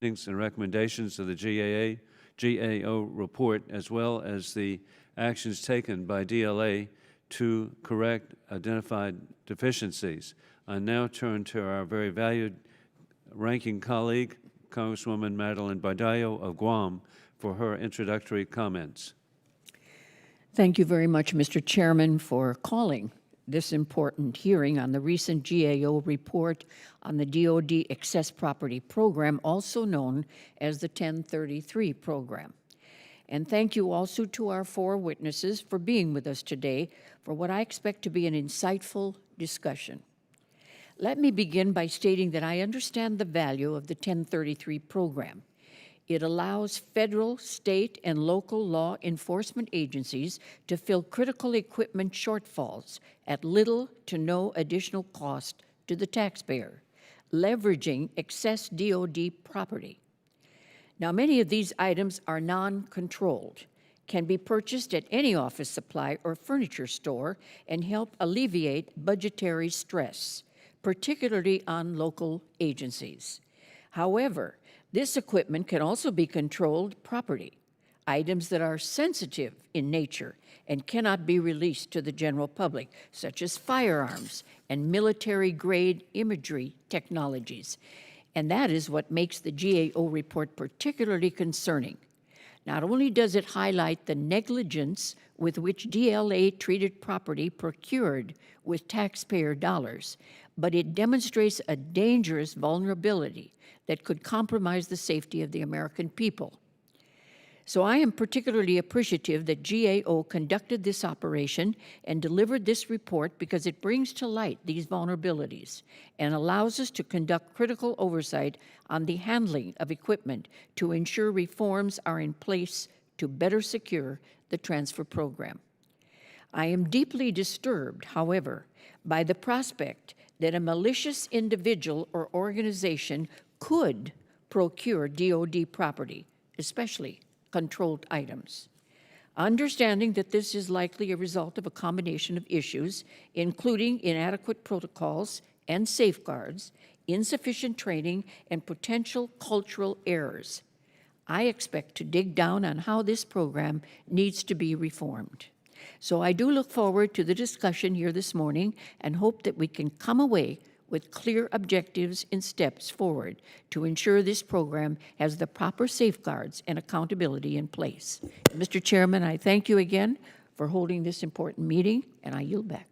findings and recommendations of the GAO report, as well as the actions taken by DLA to correct identified deficiencies. I now turn to our very valued ranking colleague, Congresswoman Madeline Bardallo of Guam, for her introductory comments. Thank you very much, Mr. Chairman, for calling this important hearing on the recent GAO report on the DoD Excess Property Program, also known as the 1033 program. And thank you also to our four witnesses for being with us today for what I expect to be an insightful discussion. Let me begin by stating that I understand the value of the 1033 program. It allows federal, state, and local law enforcement agencies to fill critical equipment shortfalls at little to no additional cost to the taxpayer, leveraging excess DoD property. Now, many of these items are non-controlled, can be purchased at any office supply or furniture store, and help alleviate budgetary stress, particularly on local agencies. However, this equipment can also be controlled property, items that are sensitive in nature and cannot be released to the general public, such as firearms and military-grade imagery technologies. And that is what makes the GAO report particularly concerning. Not only does it highlight the negligence with which DLA treated property procured with taxpayer dollars, but it demonstrates a dangerous vulnerability that could compromise the safety of the American people. So I am particularly appreciative that GAO conducted this operation and delivered this report because it brings to light these vulnerabilities and allows us to conduct critical oversight on the handling of equipment to ensure reforms are in place to better secure the transfer program. I am deeply disturbed, however, by the prospect that a malicious individual or organization could procure DoD property, especially controlled items. Understanding that this is likely a result of a combination of issues, including inadequate protocols and safeguards, insufficient training, and potential cultural errors, I expect to dig down on how this program needs to be reformed. So I do look forward to the discussion here this morning and hope that we can come away with clear objectives and steps forward to ensure this program has the proper safeguards and accountability in place. Mr. Chairman, I thank you again for holding this important meeting, and I yield back.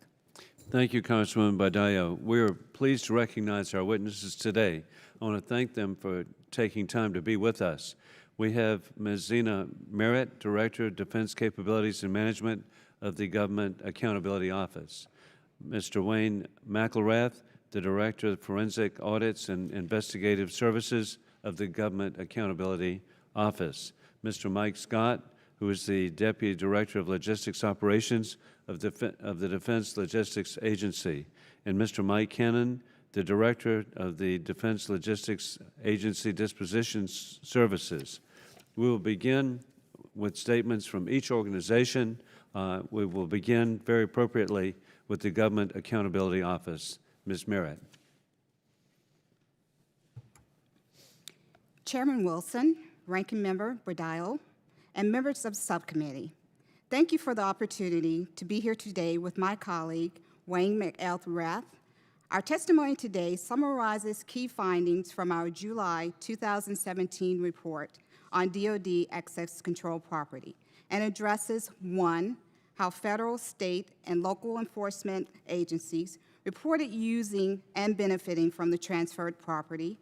Thank you, Congresswoman Bardallo. We're pleased to recognize our witnesses today. I want to thank them for taking time to be with us. We have Ms. Zena Merritt, Director of Defense Capabilities and Management of the Government Accountability Office. Mr. Wayne McElrath, the Director of Forensic Audits and Investigative Services of the Government Accountability Office. Mr. Mike Scott, who is the Deputy Director of Logistics Operations of the Defense Logistics Agency. And Mr. Mike Cannon, the Director of the Defense Logistics Agency Disposition Services. We will begin with statements from each organization. We will begin very appropriately with the Government Accountability Office. Ms. Merritt. Chairman Wilson, Ranking Member Bardallo, and members of the subcommittee, thank you for the opportunity to be here today with my colleague, Wayne McElrath. Our testimony today summarizes key findings from our July 2017 report on DoD excess control property and addresses 1, how federal, state, and local enforcement agencies reported using and benefiting from the transferred property,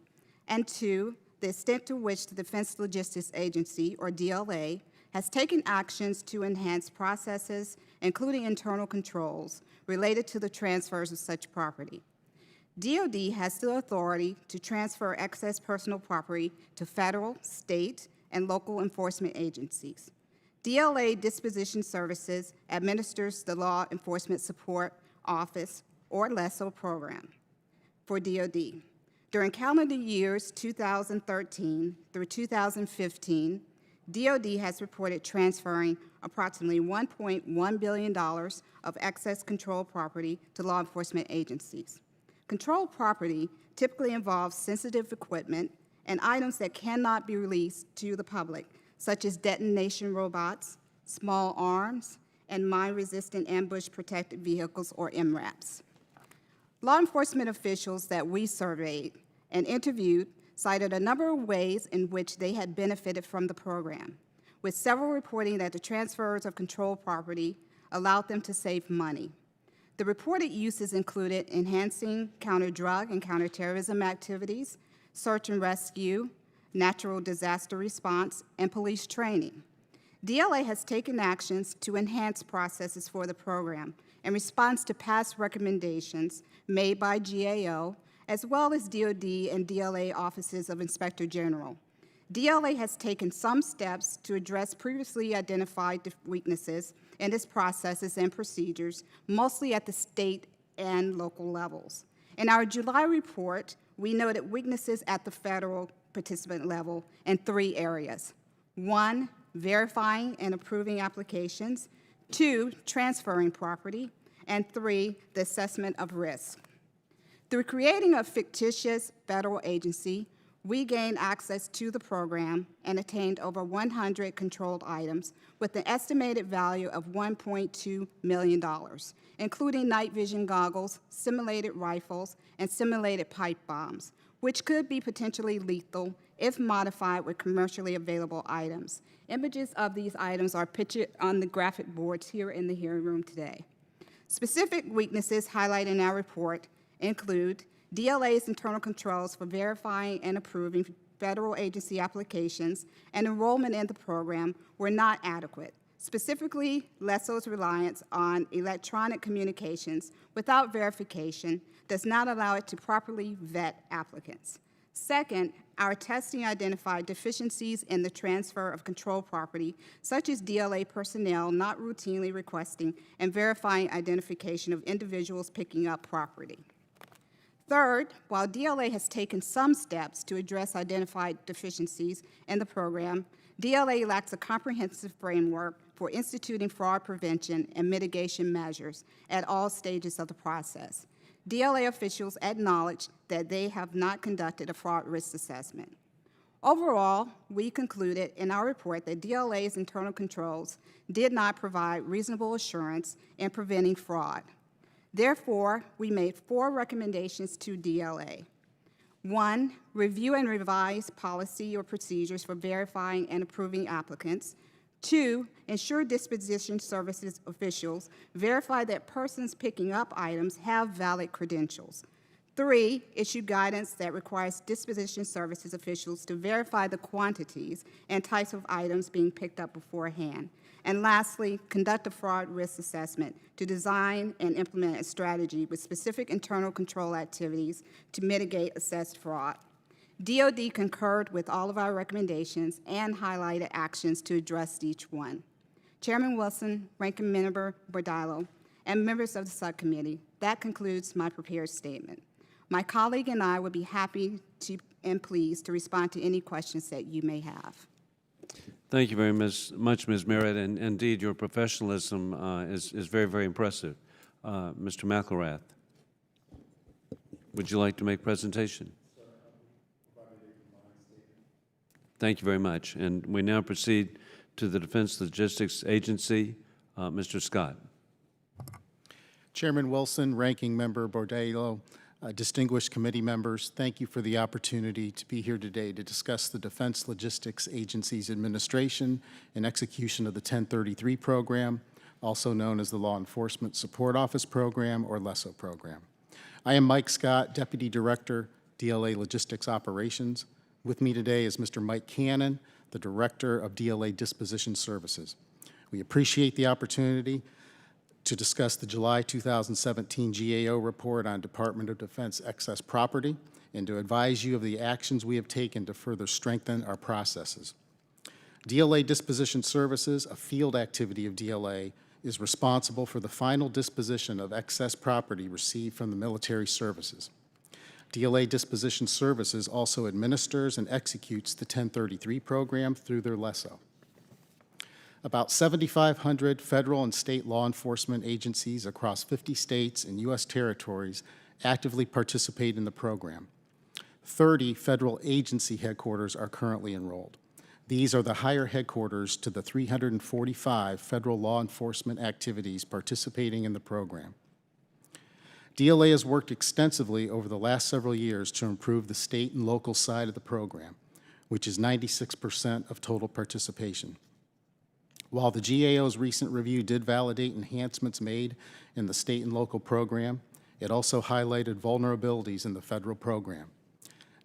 and 2, the extent to which the Defense Logistics Agency, or DLA, has taken actions to enhance processes, including internal controls, related to the transfers of such property. DoD has the authority to transfer excess personal property to federal, state, and local enforcement agencies. Dla Disposition Services administers the Law Enforcement Support Office, or LESO program, for DoD. During calendar years 2013 through 2015, DoD has reported transferring approximately $1.1 billion of excess control property to law enforcement agencies. Controlled property typically involves sensitive equipment and items that cannot be released to the public, such as detonation robots, small arms, and mine-resistant ambush-protected vehicles, or MRAPs. Law enforcement officials that we surveyed and interviewed cited a number of ways in which they had benefited from the program, with several reporting that the transfers of controlled property allowed them to save money. The reported uses included enhancing counter-drug and counterterrorism activities, search and rescue, natural disaster response, and police training. DLA has taken actions to enhance processes for the program in response to past recommendations made by GAO, as well as DOD and DLA offices of Inspector General. DLA has taken some steps to address previously identified weaknesses in its processes and procedures, mostly at the state and local levels. In our July report, we noted weaknesses at the federal participant level in 3 areas. 1, verifying and approving applications. 2, transferring property. And 3, the assessment of risk. Through creating a fictitious federal agency, we gained access to the program and attained over 100 controlled items with an estimated value of $1.2 million, including night vision goggles, simulated rifles, and simulated pipe bombs, which could be potentially lethal if modified with commercially available items. Images of these items are pictured on the graphic boards here in the hearing room today. Specific weaknesses highlighted in our report include DLA's internal controls for verifying and approving federal agency applications and enrollment in the program were not adequate. Specifically, LESO's reliance on electronic communications without verification does not allow it to properly vet applicants. Second, our testing identified deficiencies in the transfer of controlled property, such as DLA personnel not routinely requesting and verifying identification of individuals picking up property. Third, while DLA has taken some steps to address identified deficiencies in the program, DLA lacks a comprehensive framework for instituting fraud prevention and mitigation measures at all stages of the process. DLA officials acknowledge that they have not conducted a fraud risk assessment. Overall, we concluded in our report that DLA's internal controls did not provide reasonable assurance in preventing fraud. Therefore, we made 4 recommendations to DLA. 1, review and revise policy or procedures for verifying and approving applicants. 2, ensure disposition services officials verify that persons picking up items have valid credentials. 3, issue guidance that requires disposition services officials to verify the quantities and types of items being picked up beforehand. And lastly, conduct a fraud risk assessment to design and implement a strategy with specific internal control activities to mitigate assessed fraud. DOD concurred with all of our recommendations and highlighted actions to address each one. Chairman Wilson, Ranking Member Bordillo, and members of the subcommittee, that concludes my prepared statement. My colleague and I would be happy and pleased to respond to any questions that you may have. Thank you very much, Ms. Merritt, and indeed your professionalism is very, very impressive. Mr. McElrath, would you like to make a presentation? Thank you very much. And we now proceed to the Defense Logistics Agency. Mr. Scott. Chairman Wilson, Ranking Member Bordillo, distinguished committee members, thank you for the opportunity to be here today to discuss the Defense Logistics Agency's administration and execution of the 1033 program, also known as the Law Enforcement Support Office Program, or LESO program. I am Mike Scott, Deputy Director, DLA Logistics Operations. With me today is Mr. Mike Cannon, the Director of DLA Disposition Services. We appreciate the opportunity to discuss the July 2017 GAO report on Department of Defense excess property and to advise you of the actions we have taken to further strengthen our processes. DLA Disposition Services, a field activity of DLA, is responsible for the final disposition of excess property received from the military services. DLA Disposition Services also administers and executes the 1033 program through their LESO. About 7,500 federal and state law enforcement agencies across 50 states and U.S. territories actively participate in the program. 30 federal agency headquarters are currently enrolled. These are the higher headquarters to the 345 federal law enforcement activities participating in the program. DLA has worked extensively over the last several years to improve the state and local side of the program, which is 96% of total participation. While the GAO's recent review did validate enhancements made in the state and local program, it also highlighted vulnerabilities in the federal program.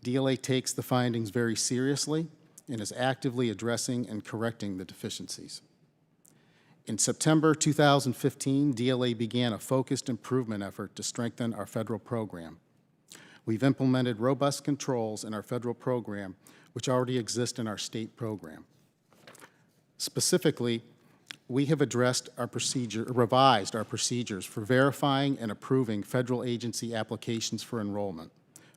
DLA takes the findings very seriously and is actively addressing and correcting the deficiencies. In September 2015, DLA began a focused improvement effort to strengthen our federal program. We've implemented robust controls in our federal program, which already exist in our state program. Specifically, we have revised our procedures for verifying and approving federal agency applications for enrollment.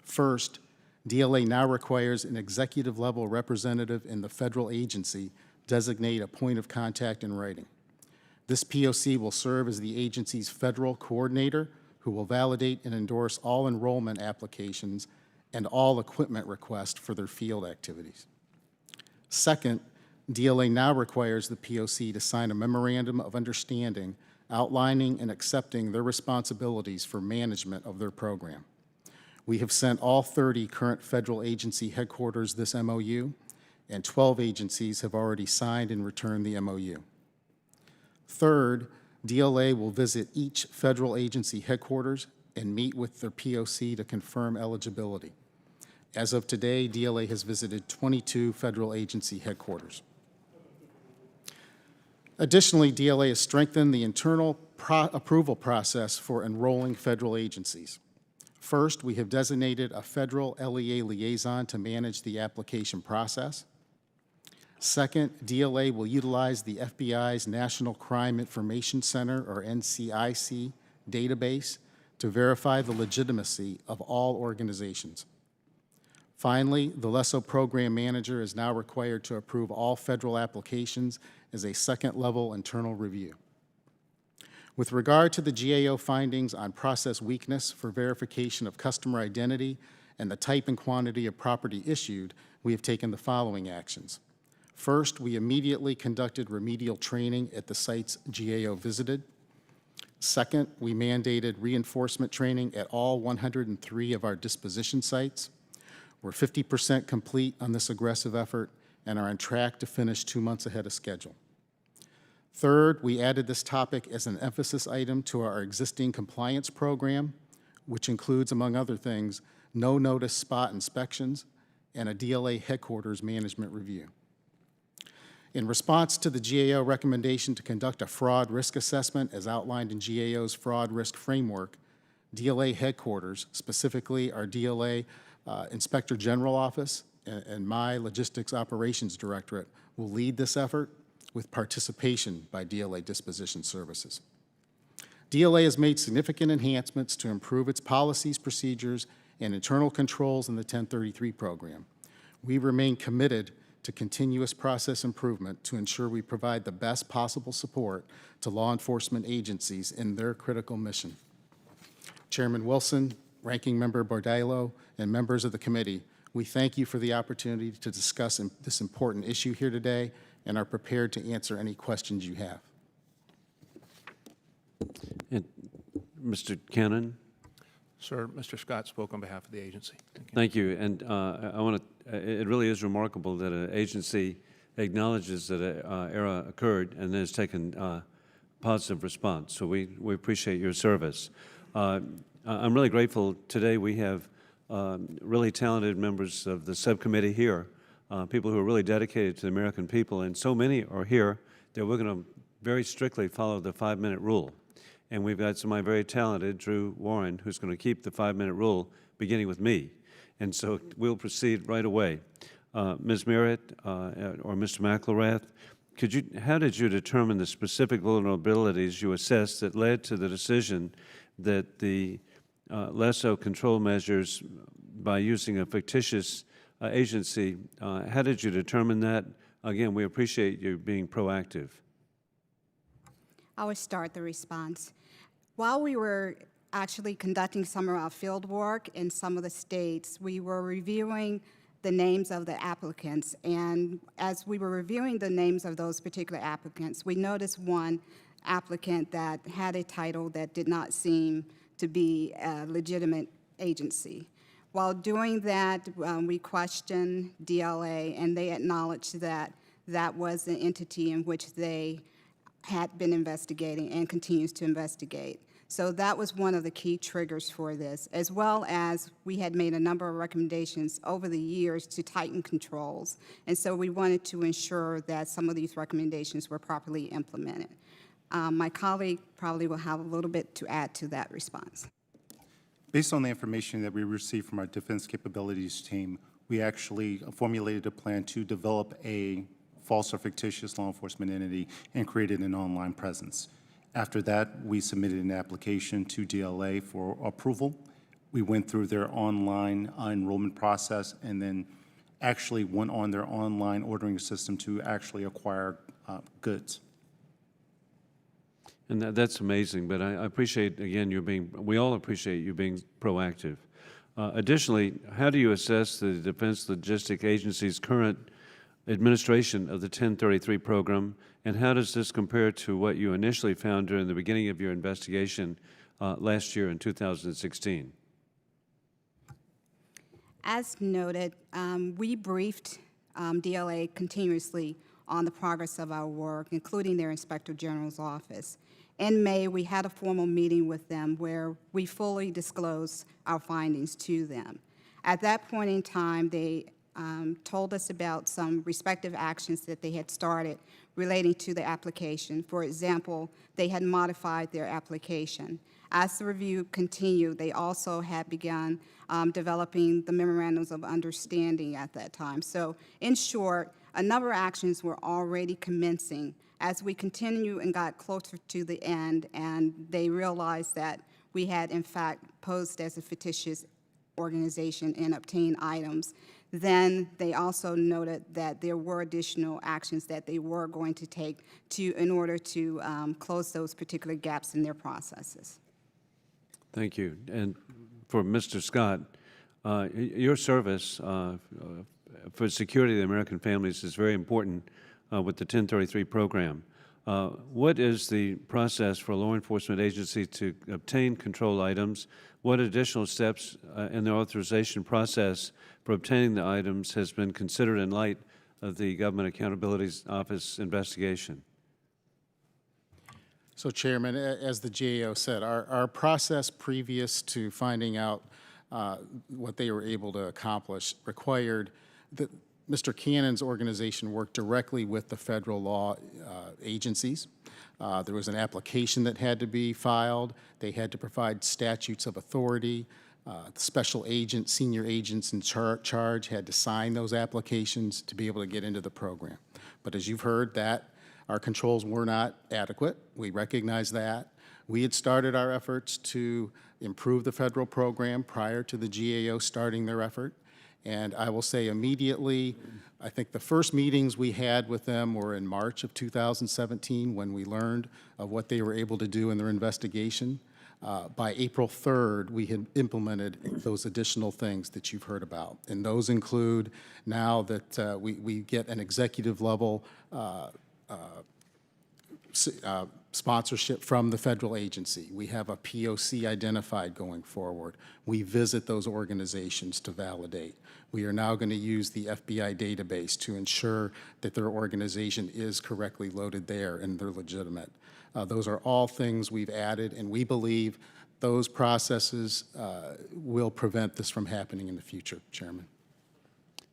First, DLA now requires an executive-level representative in the federal agency designate a point of contact in writing. This POC will serve as the agency's federal coordinator who will validate and endorse all enrollment applications and all equipment requests for their field activities. Second, DLA now requires the POC to sign a memorandum of understanding outlining and accepting their responsibilities for management of their program. We have sent all 30 current federal agency headquarters this MOU, and 12 agencies have already signed and returned the MOU. Third, DLA will visit each federal agency headquarters and meet with their POC to confirm eligibility. As of today, DLA has visited 22 federal agency headquarters. Additionally, DLA has strengthened the internal approval process for enrolling federal agencies. First, we have designated a federal LEA liaison to manage the application process. Second, DLA will utilize the FBI's National Crime Information Center, or NCIC, database to verify the legitimacy of all organizations. Finally, the LESO program manager is now required to approve all federal applications as a second-level internal review. With regard to the GAO findings on process weakness for verification of customer identity and the type and quantity of property issued, we have taken the following actions. First, we immediately conducted remedial training at the sites GAO visited. Second, we mandated reinforcement training at all 103 of our disposition sites. We're 50% complete on this aggressive effort and are on track to finish 2 months ahead of schedule. Third, we added this topic as an emphasis item to our existing compliance program, which includes, among other things, no-notice spot inspections and a DLA headquarters management review. In response to the GAO recommendation to conduct a fraud risk assessment as outlined in GAO's fraud risk framework, DLA headquarters, specifically our DLA Inspector General Office and my Logistics Operations Directorate, will lead this effort with participation by DLA Disposition Services. DLA has made significant enhancements to improve its policies, procedures, and internal controls in the 1033 program. We remain committed to continuous process improvement to ensure we provide the best possible support to law enforcement agencies in their critical mission. Chairman Wilson, Ranking Member Bordallo, and members of the committee, we thank you for the opportunity to discuss this important issue here today and are prepared to answer any questions you have. And Mr. Cannon? Sir, Mr. Scott spoke on behalf of the agency. Thank you. And I want to, it really is remarkable that an agency acknowledges that an error occurred and then has taken positive response. So we appreciate your service. I'm really grateful today we have really talented members of the subcommittee here, people who are really dedicated to the American people, and so many are here that we're going to very strictly follow the 5-minute rule. And we've got somebody very talented, Drew Warren, who's going to keep the 5-minute rule, beginning with me. And so we'll proceed right away. Ms. Merritt or Mr. McElrath, how did you determine the specific vulnerabilities you assessed that led to the decision that the LESO control measures by using a fictitious agency, how did you determine that? Again, we appreciate you being proactive. I will start the response. While we were actually conducting some of our field work in some of the states, we were reviewing the names of the applicants. And as we were reviewing the names of those particular applicants, we noticed one applicant that had a title that did not seem to be a legitimate agency. While doing that, we questioned DLA, and they acknowledged that that was an entity in which they had been investigating and continues to investigate. So that was one of the key triggers for this, as well as we had made a number of recommendations over the years to tighten controls. And so we wanted to ensure that some of these recommendations were properly implemented. My colleague probably will have a little bit to add to that response. Based on the information that we received from our Defense Capabilities team, we actually formulated a plan to develop a false or fictitious law enforcement entity and created an online presence. After that, we submitted an application to DLA for approval. We went through their online enrollment process and then actually went on their online ordering system to actually acquire goods. And that's amazing, but I appreciate, again, we all appreciate you being proactive. Additionally, how do you assess the Defense Logistics Agency's current administration of the 1033 program, and how does this compare to what you initially found during the beginning of your investigation last year in 2016? As noted, we briefed DLA continuously on the progress of our work, including their Inspector General's office. In May, we had a formal meeting with them where we fully disclosed our findings to them. At that point in time, they told us about some respective actions that they had started relating to the application. For example, they had modified their application. As the review continued, they also had begun developing the memorandums of understanding at that time. So in short, a number of actions were already commencing as we continued and got closer to the end, and they realized that we had in fact posed as a fictitious organization and obtained items. Then they also noted that there were additional actions that they were going to take in order to close those particular gaps in their processes. Thank you. And for Mr. Scott, your service for security of the American families is very important with the 1033 program. What is the process for a law enforcement agency to obtain control items? What additional steps in the authorization process for obtaining the items has been considered in light of the Government Accountability Office investigation? So, Chairman, as the GAO said, our process previous to finding out what they were able to accomplish required that Mr. Cannon's organization work directly with the federal law agencies. There was an application that had to be filed. They had to provide statutes of authority. Special agents, senior agents in charge had to sign those applications to be able to get into the program. But as you've heard, that our controls were not adequate. We recognize that. We had started our efforts to improve the federal program prior to the GAO starting their effort. And I will say immediately, I think the first meetings we had with them were in March of 2017 when we learned of what they were able to do in their investigation. By April 3rd, we had implemented those additional things that you've heard about. And those include now that we get an executive level sponsorship from the federal agency. We have a POC identified going forward. We visit those organizations to validate. We are now going to use the FBI database to ensure that their organization is correctly loaded there and they're legitimate. Those are all things we've added, and we believe those processes will prevent this from happening in the future, Chairman.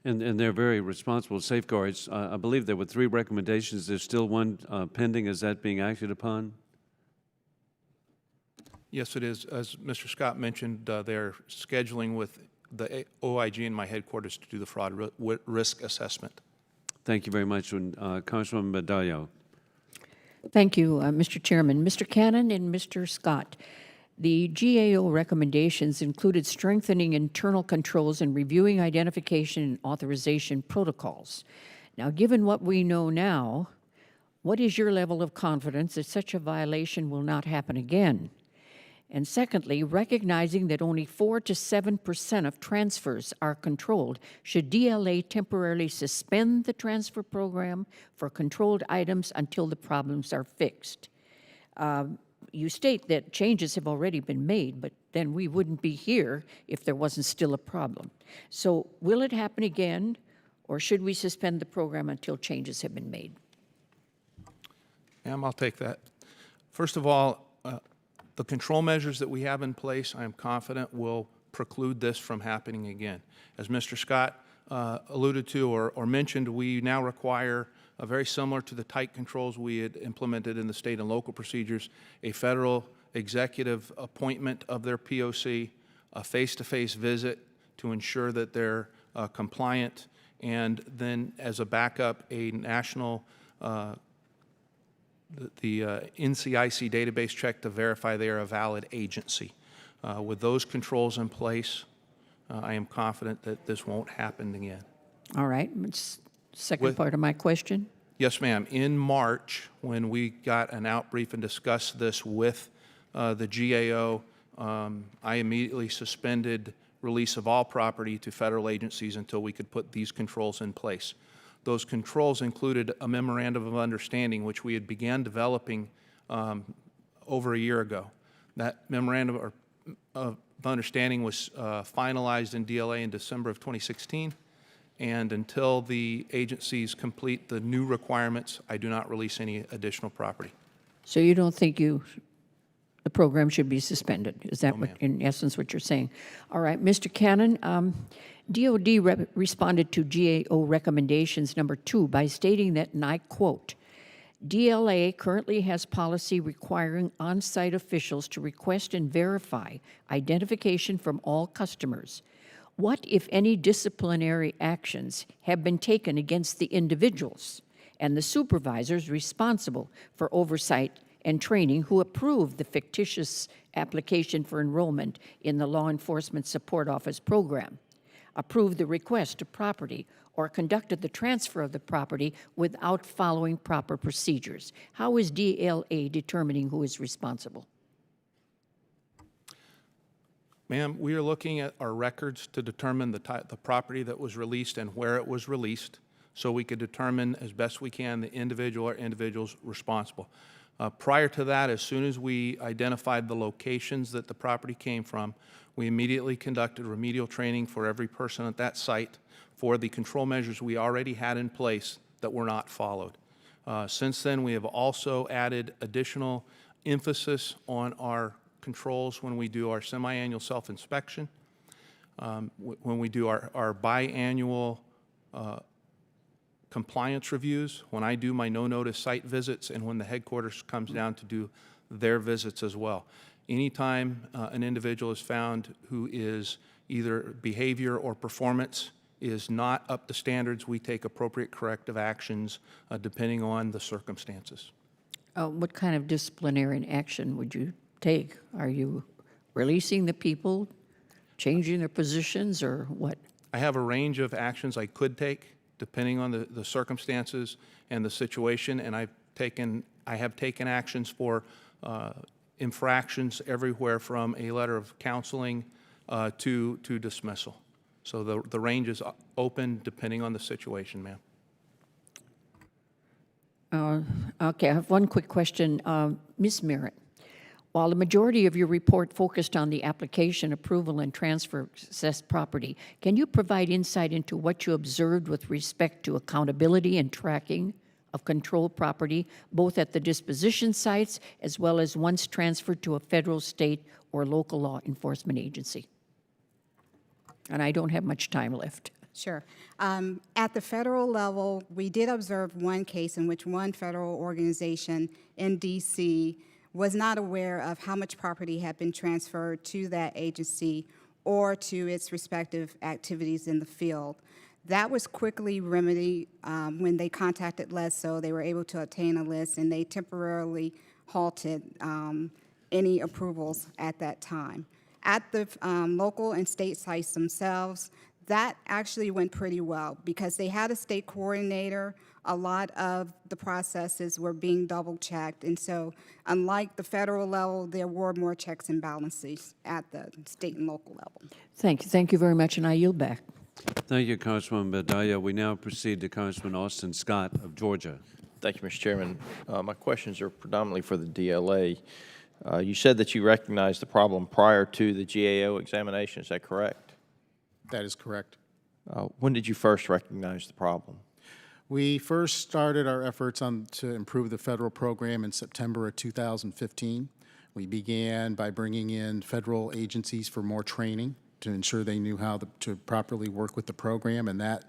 And they're very responsible safeguards. I believe there were 3 recommendations. There's still one pending. Is that being acted upon? Yes, it is. As Mr. Scott mentioned, they're scheduling with the OIG in my headquarters to do the fraud risk assessment. Thank you very much. Congressman Medallo. Thank you, Mr. Chairman. Mr. Cannon and Mr. Scott, the GAO recommendations included strengthening internal controls and reviewing identification and authorization protocols. Now, given what we know now, what is your level of confidence that such a violation will not happen again? And secondly, recognizing that only 4 to 7% of transfers are controlled, should DLA temporarily suspend the transfer program for controlled items until the problems are fixed? You state that changes have already been made, but then we wouldn't be here if there wasn't still a problem. So will it happen again, or should we suspend the program until changes have been made? Ma'am, I'll take that. First of all, the control measures that we have in place, I am confident will preclude this from happening again. As Mr. Scott alluded to or mentioned, we now require, very similar to the tight controls we had implemented in the state and local procedures, a federal executive appointment of their POC, a face-to-face visit to ensure that they're compliant, and then as a backup, a national the NCIC database check to verify they are a valid agency. With those controls in place, I am confident that this won't happen again. All right, second part of my question. Yes, ma'am. In March, when we got an outbrief and discussed this with the GAO, I immediately suspended release of all property to federal agencies until we could put these controls in place. Those controls included a memorandum of understanding, which we had began developing over a year ago. That memorandum of understanding was finalized in DLA in December of 2016, and until the agencies complete the new requirements, I do not release any additional property. So you don't think the program should be suspended? Is that what, in essence, what you're saying? All right, Mr. Cannon, DOD responded to GAO recommendations number 2 by stating that, and I quote, DLA currently has policy requiring on-site officials to request and verify identification from all customers. What, if any, disciplinary actions have been taken against the individuals and the supervisors responsible for oversight and training who approved the fictitious application for enrollment in the Law Enforcement Support Office program, approved the request of property, or conducted the transfer of the property without following proper procedures? How is DLA determining who is responsible? Ma'am, we are looking at our records to determine the property that was released and where it was released, so we could determine as best we can the individual or individuals responsible. Prior to that, as soon as we identified the locations that the property came from, we immediately conducted remedial training for every person at that site for the control measures we already had in place that were not followed. Since then, we have also added additional emphasis on our controls when we do our semi-annual self-inspection, when we do our biannual compliance reviews, when I do my no-notice site visits, and when the headquarters comes down to do their visits as well. Anytime an individual is found who is either behavior or performance is not up to standards, we take appropriate corrective actions depending on the circumstances. What kind of disciplinary action would you take? Are you releasing the people, changing their positions, or what? I have a range of actions I could take depending on the circumstances and the situation, and I have taken actions for infractions everywhere from a letter of counseling to dismissal. So the range is open depending on the situation, ma'am. Okay, I have one quick question. Ms. Merritt, while the majority of your report focused on the application, approval, and transfer of assessed property, can you provide insight into what you observed with respect to accountability and tracking of controlled property, both at the disposition sites as well as once transferred to a federal, state, or local law enforcement agency? And I don't have much time left. Sure. At the federal level, we did observe one case in which one federal organization in D.C. was not aware of how much property had been transferred to that agency or to its respective activities in the field. That was quickly remedied when they contacted LESO. They were able to obtain a list, and they temporarily halted any approvals at that time. At the local and state sites themselves, That actually went pretty well because they had a state coordinator. A lot of the processes were being double-checked. And so unlike the federal level, there were more checks and balances at the state and local level. Thank you. Thank you very much, and I yield back. Thank you, Congresswoman Bedalia. We now proceed to Congressman Austin Scott of Georgia. Thank you, Mr. Chairman. My questions are predominantly for the DLA. You said that you recognized the problem prior to the GAO examination. Is that correct? That is correct. When did you first recognize the problem? We first started our efforts to improve the federal program in September of 2015. We began by bringing in federal agencies for more training to ensure they knew how to properly work with the program, and that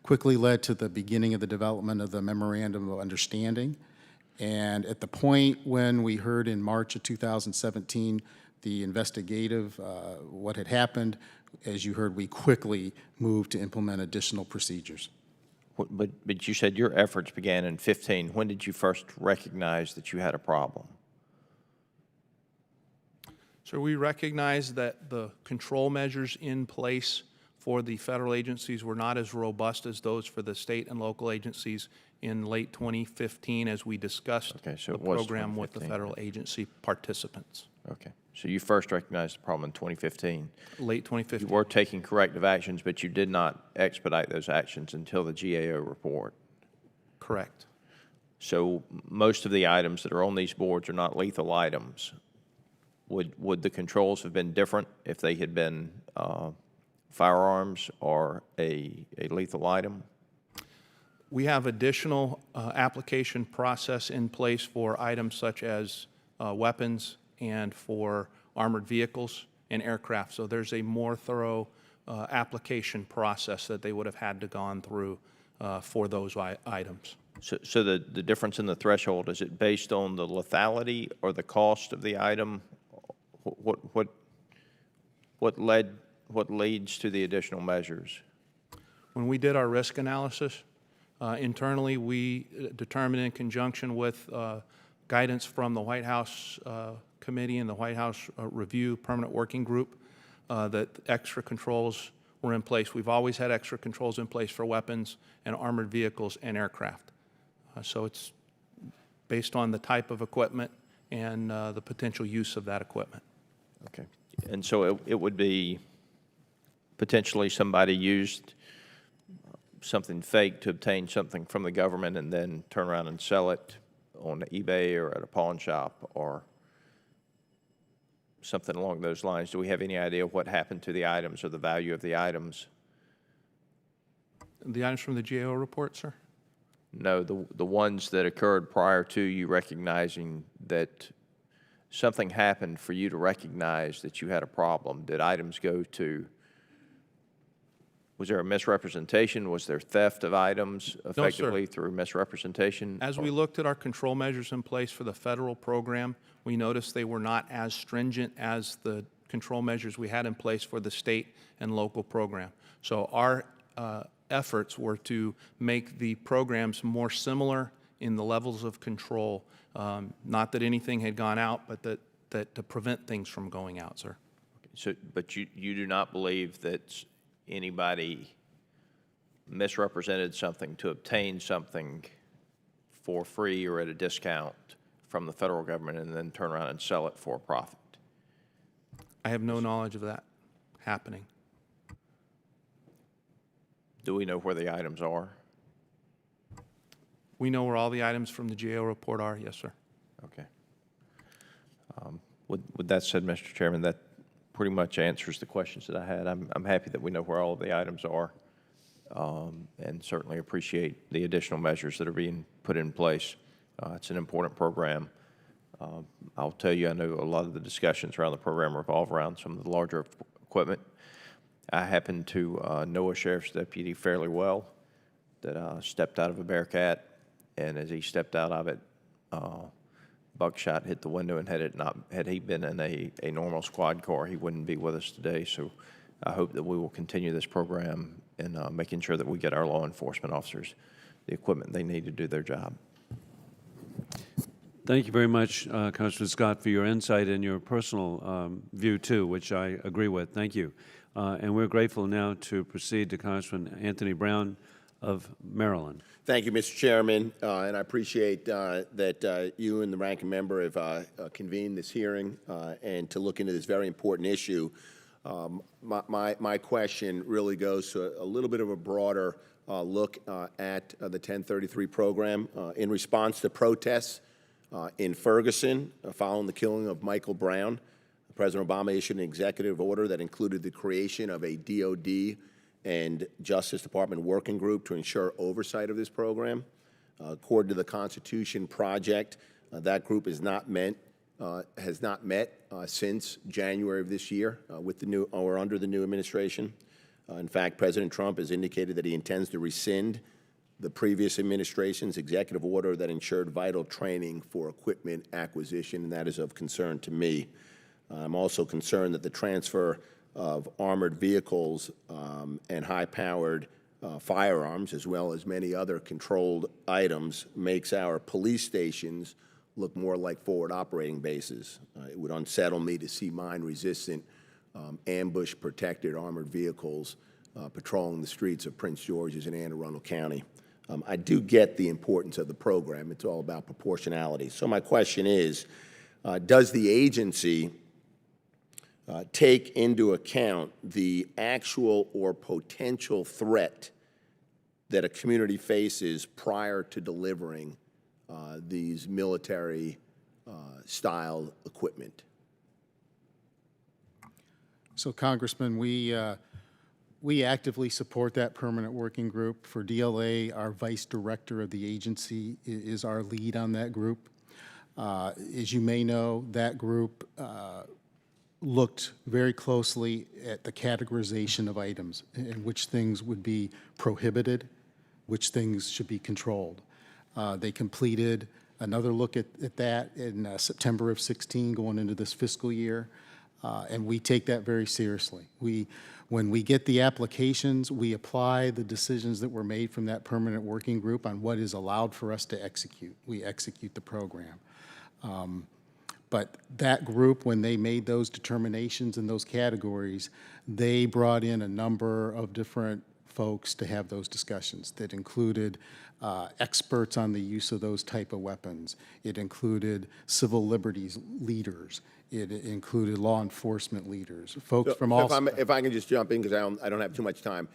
quickly led to the beginning of the development of the Memorandum of Understanding. And at the point when we heard in March of 2017 the investigative, what had happened, as you heard, we quickly moved to implement additional procedures. But you said your efforts began in 15. When did you first recognize that you had a problem? So we recognize that the control measures in place for the federal agencies were not as robust as those for the state and local agencies in late 2015 as we discussed Okay, so the it was program with the 2015. federal agency participants. Okay. So you first recognized the problem in 2015. Late You 2015. were taking corrective actions, but you did not expedite those actions until the GAO report. Correct. So most of the items that are on these boards are not lethal items. Would the controls have been different if they had been firearms or a lethal item? We have additional application process in place for items such as weapons and for armored vehicles and aircraft. So there's a more thorough application process that they would have had to gone through for those items. So the difference in the threshold, is it based on the lethality or the cost of the item? What leads to the additional measures? When we did our risk analysis, internally we determined in conjunction with guidance from the White House Committee and the White House Review Permanent Working Group that extra controls were in place. We've always had extra controls in place for weapons and armored vehicles and aircraft. So it's based on the type of equipment and the potential use of that equipment. Okay. And so it would be potentially somebody used something fake to obtain something from the government and then turn around and sell it on eBay or at a pawn shop or something along those lines. Do we have any idea what happened to the items or the value of the items? The items from the GAO report, sir? No, the ones that occurred prior to you recognizing that something happened for you to recognize that you had a problem. Did items go to, was there a misrepresentation? Was there theft of items effectively through misrepresentation? As we looked at our control measures in place for the federal program, we noticed they were not as stringent as the control measures we had in place for the state and local program. So our efforts were to make the programs more similar in the levels of control. Not that anything had gone out, but that to prevent things from going out, sir. So, but you do not believe that anybody misrepresented something to obtain something for free or at a discount from the federal government and then turn around and sell it for a profit? I have no knowledge of that happening. Do we know where the items are? We know where all the items from the GAO report are, yes, sir. Okay. With that said, Mr. Chairman, that pretty much answers the questions that I had. I'm happy that we know where all of the items are, and certainly appreciate the additional measures that are being put in place. It's an important program. I'll tell you, I know a lot of the discussions around the program revolve around some of the larger equipment. I happen to know a sheriff's deputy fairly well that stepped out of a Bearcat, and as he stepped out of it, buckshot hit the window, and had he been in a normal squad car, he wouldn't be with us today. So I hope that we will continue this program in making sure that we get our law enforcement officers the equipment they need to do their job. Thank you very much, Congressman Scott, for your insight and your personal view, too, which I agree with. Thank you. And we're grateful now to proceed to Congressman Anthony Brown of Maryland. Thank you, Mr. Chairman, and I appreciate that you and the ranking member have convened this hearing and to look into this very important issue. My question really goes to a little bit of a broader look at the 1033 program. In response to protests in Ferguson following the killing of Michael Brown, President Obama issued an executive order that included the creation of a DOD and Justice Department working group to ensure oversight of this program. According to the Constitution Project, that group has not met since January of this year with the new or under the new administration. In fact, President Trump has indicated that he intends to rescind the previous administration's executive order that ensured vital training for equipment acquisition, and that is of concern to me. I'm also concerned that the transfer of armored vehicles and high-powered firearms, as well as many other controlled items, makes our police stations look more like forward operating bases. It would unsettle me to see mine-resistant, ambush-protected armored vehicles patrolling the streets of Prince George's and Anne Arundel County. I do get the importance of the program. It's all about proportionality. So my question is, does the agency take into account the actual or potential threat that a community faces prior to delivering these military-style equipment? So, Congressman, we actively support that permanent working group. For DLA, our vice director of the agency is our lead on that group. As you may know, that group looked very closely at the categorization of items and which things would be prohibited, which things should be controlled. They completed another look at that in September of 16, going into this fiscal year, and we take that very seriously. When we get the applications, we apply the decisions that were made from that permanent working group on what is allowed for us to execute. We execute the program. But that group, when they made those determinations in those categories, they brought in a number of different folks to have those discussions that included experts on the use of those type of weapons. It included civil liberties leaders. It included law enforcement leaders, folks from all. If I can just jump in, because I don't have too much time.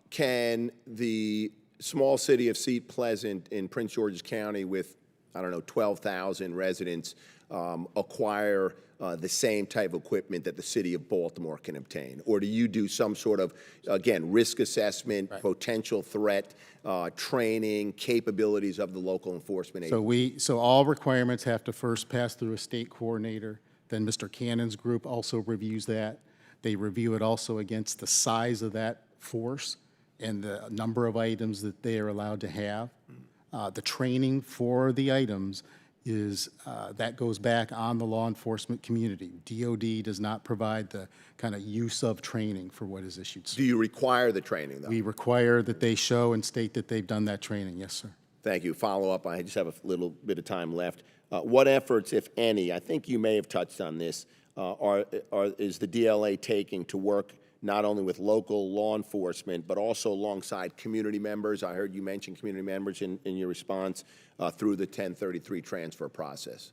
Can the small city of Seat Pleasant in Prince George's County with, I don't know, 12,000 residents acquire the same type of equipment that the city of Baltimore can obtain? Or do you do some sort of, again, risk assessment, right, potential threat, training, capabilities of the local enforcement agency? So all requirements have to first pass through a state coordinator. Then Mr. Cannon's group also reviews that. They review it also against the size of that force and the number of items that they are allowed to have. The training for the items is, that goes back on the law enforcement community. DOD does not provide the kind of use of training for what is issued. Do you require the training, though? We require that they show and state that they've done that training, yes, sir. Thank you. Follow up, I just have a little bit of time left. What efforts, if any, I think you may have touched on this, is the DLA taking to work not only with local law enforcement, but also alongside community members? I heard you mention community members in your response through the 1033 transfer process.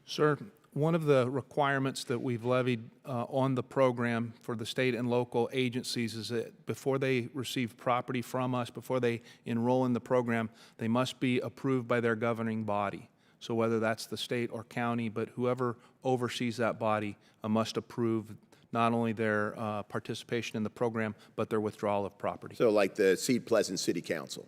Sir, one of the requirements that we've levied on the program for the state and local agencies is that before they receive property from us, before they enroll in the program, they must be approved by their governing body. So whether that's the state or county, but whoever oversees that body must approve not only their participation in the program, but their withdrawal of property. So like the Seat Pleasant City Council?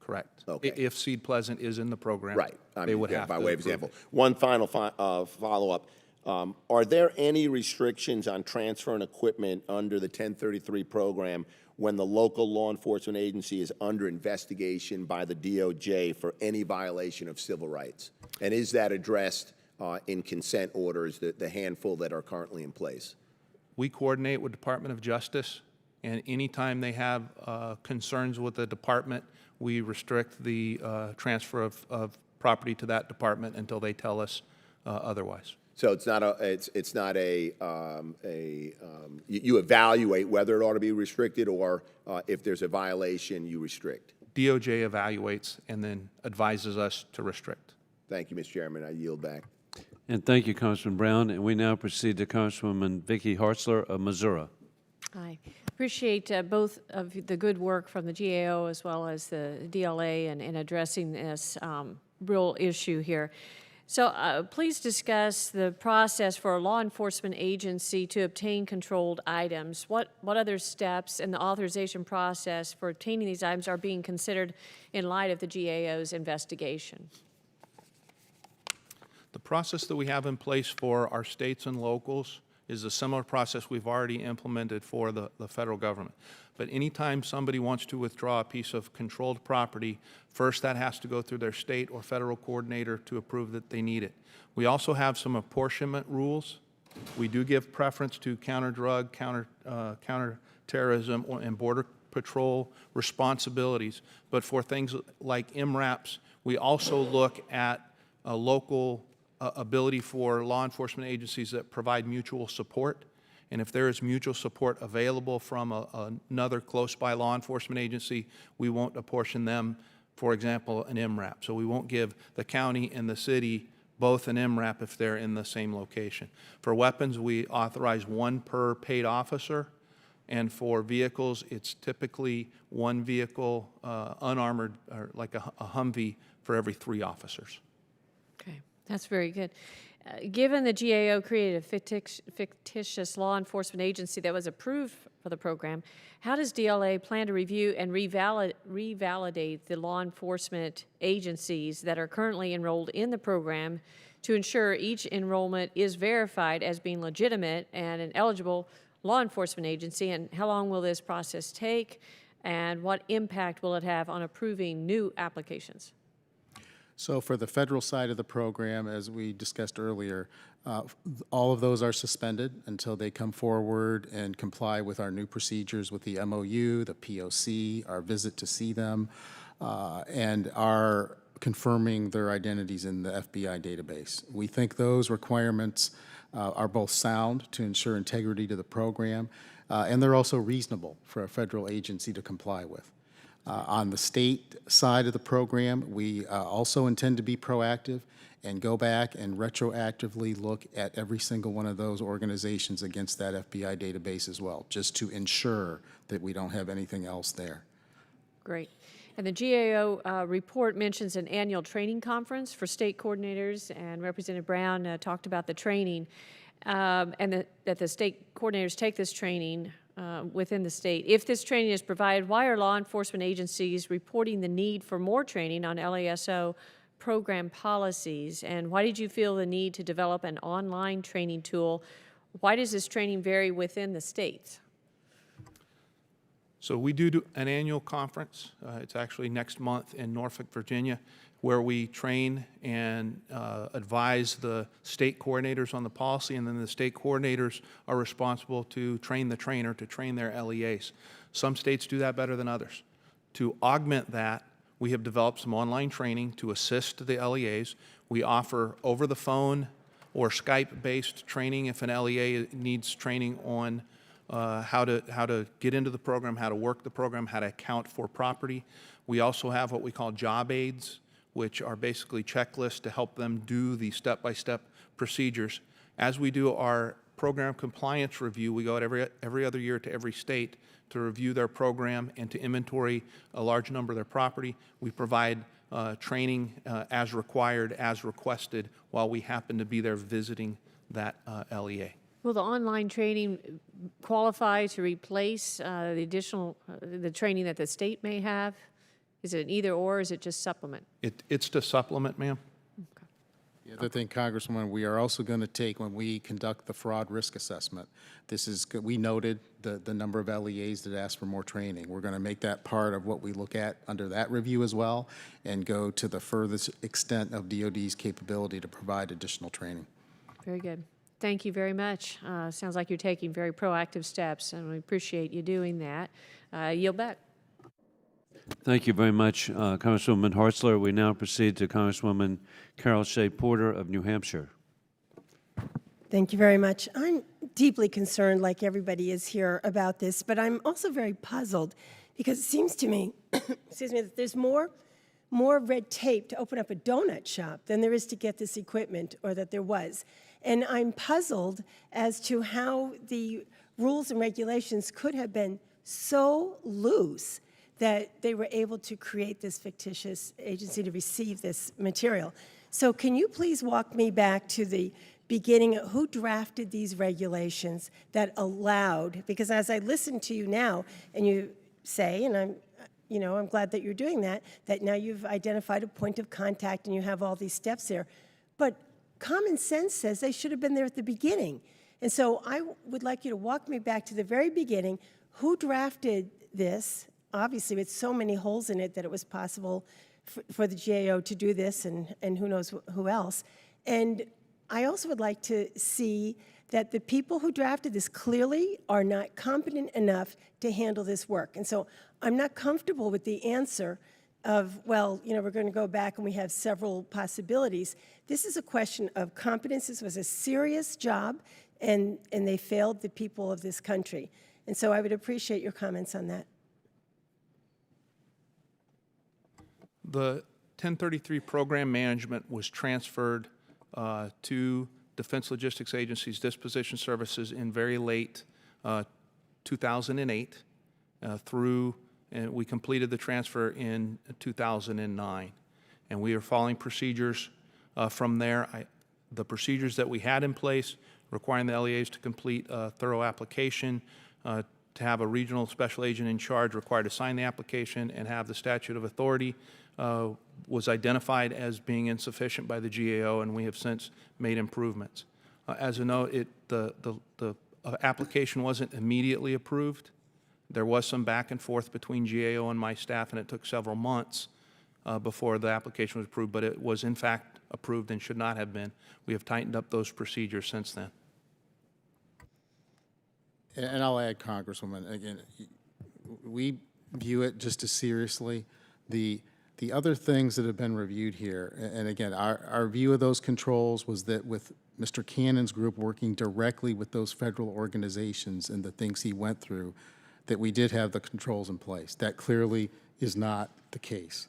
Correct. Okay. If Seed Pleasant is in the program, Right. they would have by to way of approve example. it. One final follow-up. Are there any restrictions on transferring equipment under the 1033 program when the local law enforcement agency is under investigation by the DOJ for any violation of civil rights? And is that addressed in consent orders, the handful that are currently in place? We coordinate with Department of Justice, and anytime they have concerns with the department, we restrict the transfer of property to that department until they tell us otherwise. So it's not you evaluate whether it ought to be restricted, or if there's a violation, you restrict. DOJ evaluates and then advises us to restrict. Thank you, Mr. Chairman. I yield back. And thank you, Congressman Brown. And we now proceed to Congresswoman Vicki Hartzler of Missouri. I appreciate both of the good work from the GAO as well as the DLA in addressing this real issue here. So please discuss the process for a law enforcement agency to obtain controlled items. What other steps in the authorization process for obtaining these items are being considered in light of the GAO's investigation? The process that we have in place for our states and locals is a similar process we've already implemented for the federal government. But anytime somebody wants to withdraw a piece of controlled property, first that has to go through their state or federal coordinator to approve that they need it. We also have some apportionment rules. We do give preference to counter-drug, counter-terrorism, and border patrol responsibilities. But for things like MRAPs, we also look at a local ability for law enforcement agencies that provide mutual support. And if there is mutual support available from another close-by law enforcement agency, we won't apportion them, for example, an MRAP. So we won't give the county and the city both an MRAP if they're in the same location. For weapons, we authorize one per paid officer. And for vehicles, it's typically one vehicle, unarmored, or like a Humvee, for every 3 officers. Okay, that's very good. Given the GAO created a fictitious law enforcement agency that was approved for the program, how does DLA plan to review and revalidate the law enforcement agencies that are currently enrolled in the program to ensure each enrollment is verified as being legitimate and an eligible law enforcement agency? And how long will this process take? And what impact will it have on approving new applications? So for the federal side of the program, as we discussed earlier, all of those are suspended until they come forward and comply with our new procedures with the MOU, the POC, our visit to see them, and are confirming their identities in the FBI database. We think those requirements are both sound to ensure integrity to the program, and they're also reasonable for a federal agency to comply with. On the state side of the program, we also intend to be proactive and go back and retroactively look at every single one of those organizations against that FBI database as well, just to ensure that we don't have anything else there. Great. And the GAO report mentions an annual training conference for state coordinators, and Representative Brown talked about the training, and that the state coordinators take this training within the state. If this training is provided, why are law enforcement agencies reporting the need for more training on LASO program policies? And why did you feel the need to develop an online training tool? Why does this training vary within the states? So we do an annual conference. It's actually next month in Norfolk, Virginia, where we train and advise the state coordinators on the policy, and then the state coordinators are responsible to train the trainer to train their LEAs. Some states do that better than others. To augment that, we have developed some online training to assist the LEAs. We offer over-the-phone or Skype-based training if an LEA needs training on how to get into the program, how to work the program, how to account for property. We also have what we call job aids, which are basically checklists to help them do the step-by-step procedures. As we do our program compliance review, we go out every other year to every state to review their program and to inventory a large number of their property. We provide training as required, as requested, while we happen to be there visiting that LEA. Will the online training qualify to replace the training that the state may have? Is it an either or, or is it just supplement? It's to supplement, ma'am. Okay. The other thing, Congressman, we are also going to take, when we conduct the fraud risk assessment, we noted the number of LEAs that asked for more training. We're going to make that part of what we look at under that review as well, and go to the furthest extent of DOD's capability to provide additional training. Very good. Thank you very much. Sounds like you're taking very proactive steps, and we appreciate you doing that. Yield back. Thank you very much, Congresswoman Hartzler. We now proceed to Congresswoman Carol Shea Porter of New Hampshire. Thank you very much. I'm deeply concerned, like everybody is here, about this, but I'm also very puzzled because it seems to me, excuse me, that there's more red tape to open up a donut shop than there is to get this equipment, or that there was. And I'm puzzled as to how the rules and regulations could have been so loose that they were able to create this fictitious agency to receive this material. So can you please walk me back to the beginning, who drafted these regulations that allowed, because as I listen to you now, and you say, and I'm glad that you're doing that now you've identified a point of contact and you have all these steps there, but common sense says they should have been there at the beginning. And so I would like you to walk me back to the very beginning, who drafted this, obviously with so many holes in it that it was possible for the GAO to do this, and who knows who else. And I also would like to see that the people who drafted this clearly are not competent enough to handle this work. And so I'm not comfortable with the answer of, well, we're going to go back and we have several possibilities. This is a question of competence. This was a serious job, and they failed the people of this country. And so I would appreciate your comments on that. The 1033 program management was transferred to Defense Logistics Agency's Disposition Services in very late 2008 and we completed the transfer in 2009. And we are following procedures from there. The procedures that we had in place requiring the LEAs to complete a thorough application, to have a regional special agent in charge required to sign the application and have the statute of authority was identified as being insufficient by the GAO, and we have since made improvements. As a note, the application wasn't immediately approved. There was some back and forth between GAO and my staff, and it took several months before the application was approved, but it was in fact approved and should not have been. We have tightened up those procedures since then. And I'll add, Congresswoman, again, we view it just as seriously. The other things that have been reviewed here, and again, our view of those controls was that with Mr. Cannon's group working directly with those federal organizations and the things he went through, that we did have the controls in place. That clearly is not the case.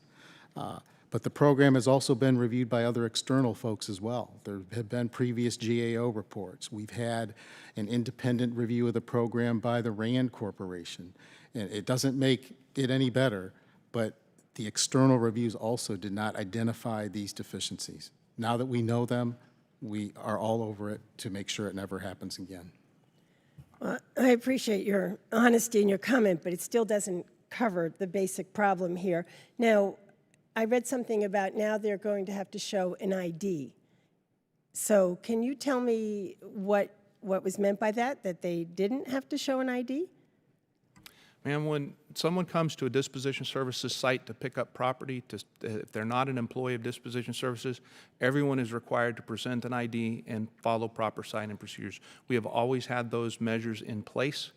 But the program has also been reviewed by other external folks as well. There have been previous GAO reports. We've had an independent review of the program by the RAND Corporation. And it doesn't make it any better, but the external reviews also did not identify these deficiencies. Now that we know them, we are all over it to make sure it never happens again. Well, I appreciate your honesty and your comment, but it still doesn't cover the basic problem here. Now, I read something about now they're going to have to show an ID. So can you tell me what was meant by that they didn't have to show an ID? Ma'am, when someone comes to a Disposition Services site to pick up property, if they're not an employee of Disposition Services, everyone is required to present an ID and follow proper sign-in procedures. We have always had those measures in place.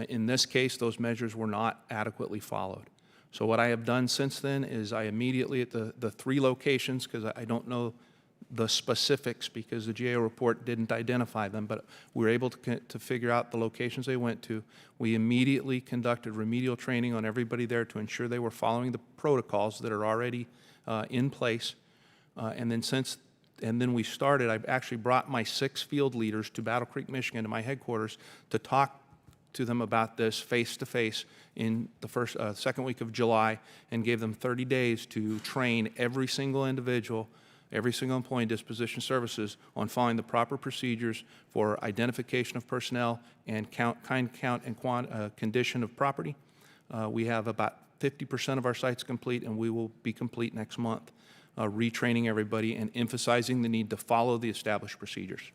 In this case, those measures were not adequately followed. So what I have done since then is I immediately, at the 3 locations, because I don't know the specifics because the GAO report didn't identify them, but we were able to figure out the locations they went to. We immediately conducted remedial training on everybody there to ensure they were following the protocols that are already in place. And then we started, I actually brought my 6 field leaders to Battle Creek, Michigan, to my headquarters to talk to them about this face-to-face in the second week of July, and gave them 30 days to train every single individual, every single employee in Disposition Services on following the proper procedures for identification of personnel and kind, count, and condition of property. We have about 50% of our sites complete, and we will be complete next month, retraining everybody and emphasizing the need to follow the established procedures.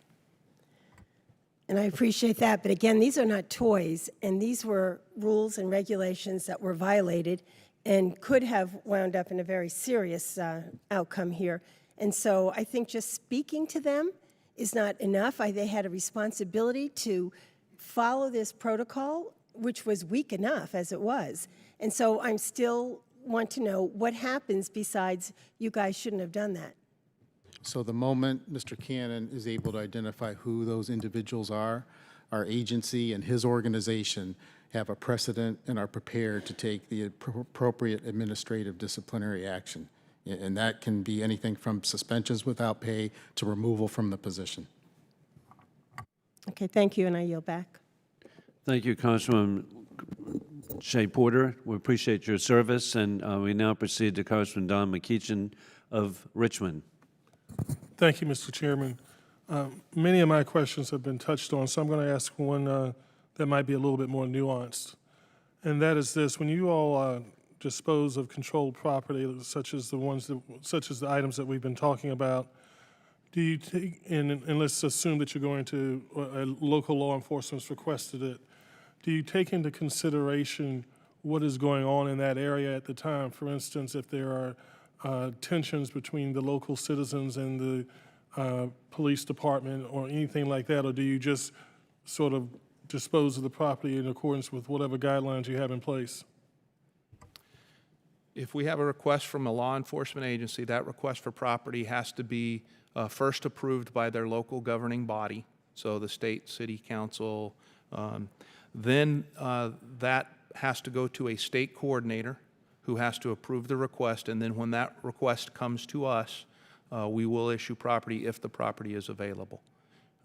And I appreciate that, but again, these are not toys, and these were rules and regulations that were violated and could have wound up in a very serious outcome here. And so I think just speaking to them is not enough. They had a responsibility to follow this protocol, which was weak enough as it was. And so I'm still want to know what happens besides you guys shouldn't have done that. So the moment Mr. Cannon is able to identify who those individuals are, our agency and his organization have a precedent and are prepared to take the appropriate administrative disciplinary action. And that can be anything from suspensions without pay to removal from the position. Okay, thank you, and I yield back. Thank you, Congresswoman Shea Porter. We appreciate your service, and we now proceed to Congressman Don McEachin of Richmond. Thank you, Mr. Chairman. Many of my questions have been touched on, so I'm going to ask one that might be a little bit more nuanced. And that is this: when you all dispose of controlled property, such as the items that we've been talking about, do you take, and let's assume that you're going to, local law enforcement's requested it, do you take into consideration what is going on in that area at the time? For instance, if there are tensions between the local citizens and the police department or anything like that, or do you just sort of dispose of the property in accordance with whatever guidelines you have in place? If we have a request from a law enforcement agency, that request for property has to be first approved by their local governing body, so the state, city council. Then that has to go to a state coordinator who has to approve the request, and then when that request comes to us, we will issue property if the property is available.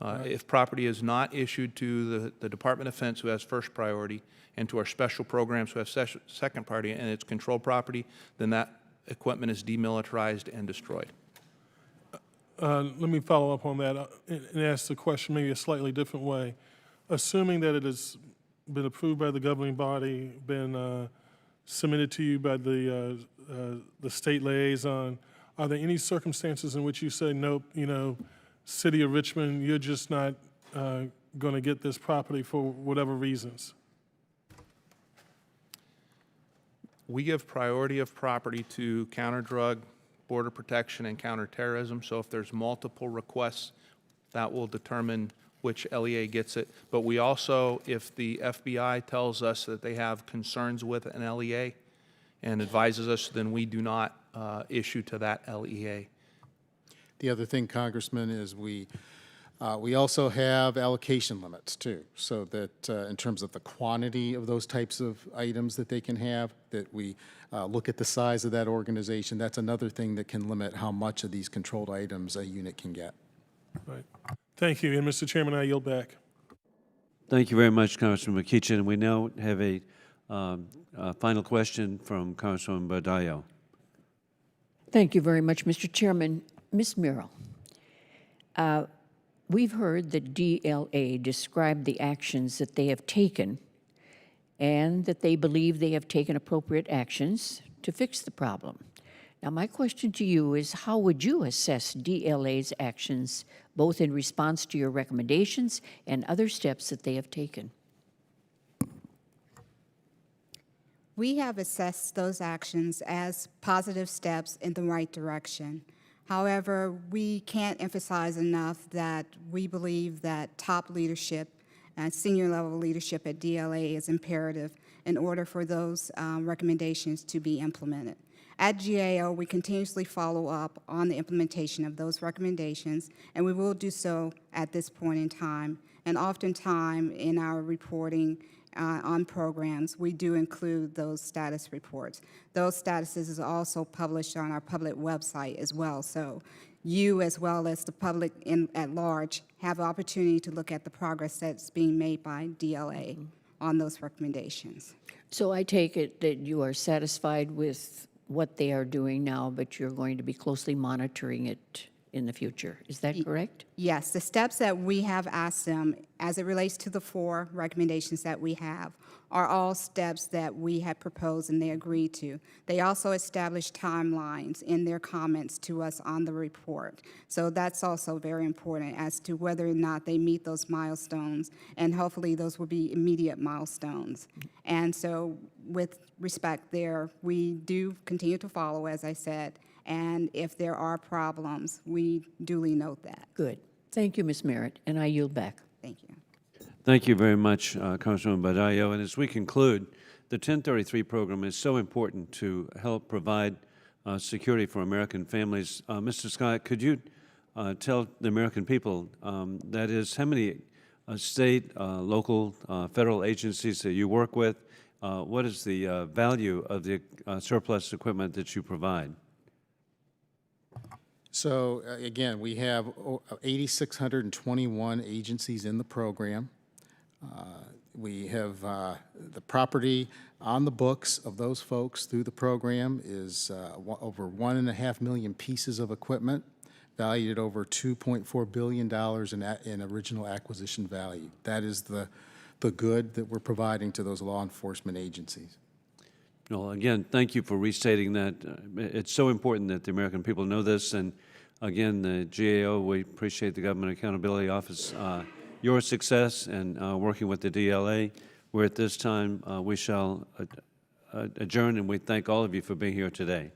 If property is not issued to the Department of Defense, who has first priority, and to our special programs, who have second priority, and it's controlled property, then that equipment is demilitarized and destroyed. Let me follow up on that and ask the question maybe a slightly different way. Assuming that it has been approved by the governing body, been submitted to you by the state liaison, are there any circumstances in which you say, nope, City of Richmond, you're just not going to get this property for whatever reasons? We give priority of property to counter-drug, border protection, and counterterrorism. So if there's multiple requests, that will determine which LEA gets it. But we also, if the FBI tells us that they have concerns with an LEA and advises us, then we do not issue to that LEA. The other thing, Congressman, is we also have allocation limits too, so that in terms of the quantity of those types of items that they can have, that we look at the size of that organization. That's another thing that can limit how much of these controlled items a unit can get. Right. Thank you. And Mr. Chairman, I yield back. Thank you very much, Congressman McEachin. We now have a final question from Congresswoman Bardillo. Thank you very much, Mr. Chairman. Ms. Merrill, we've heard that DLA describe the actions that they have taken and that they believe they have taken appropriate actions to fix the problem. Now, my question to you is, how would you assess DLA's actions, both in response to your recommendations and other steps that they have taken? We have assessed those actions as positive steps in the right direction. However, we can't emphasize enough that we believe that top leadership and senior level leadership at DLA is imperative in order for those recommendations to be implemented. At GAO, we continuously follow up on the implementation of those recommendations, and we will do so at this point in time. And oftentimes in our reporting on programs, we do include those status reports. Those statuses are also published on our public website as well. So you, as well as the public at large, have the opportunity to look at the progress that's being made by DLA on those recommendations. So I take it that you are satisfied with what they are doing now, but you're going to be closely monitoring it in the future. Is that correct? Yes, the steps that we have asked them as it relates to the 4 recommendations that we have are all steps that we had proposed and they agreed to. They also established timelines in their comments to us on the report. So that's also very important as to whether or not they meet those milestones, and hopefully those will be immediate milestones. And so with respect there, we do continue to follow, as I said, and if there are problems, we duly note that. Good. Thank you, Ms. Merritt, and I yield back. Thank you. Thank you very much, Congresswoman Bardillo. And as we conclude, the 1033 program is so important to help provide security for American families. Mr. Scott, could you tell the American people, that is, how many state, local, federal agencies that you work with? What is the value of the surplus equipment that you provide? So again, we have 8,621 agencies in the program. We have the property on the books of those folks through the program is over 1.5 million pieces of equipment, valued at over $2.4 billion in original acquisition value. That is the good that we're providing to those law enforcement agencies. Well, again, thank you for restating that. It's so important that the American people know this. And again, the GAO, we appreciate the Government Accountability Office, your success and working with the DLA. Where at this time we shall adjourn, and we thank all of you for being here today.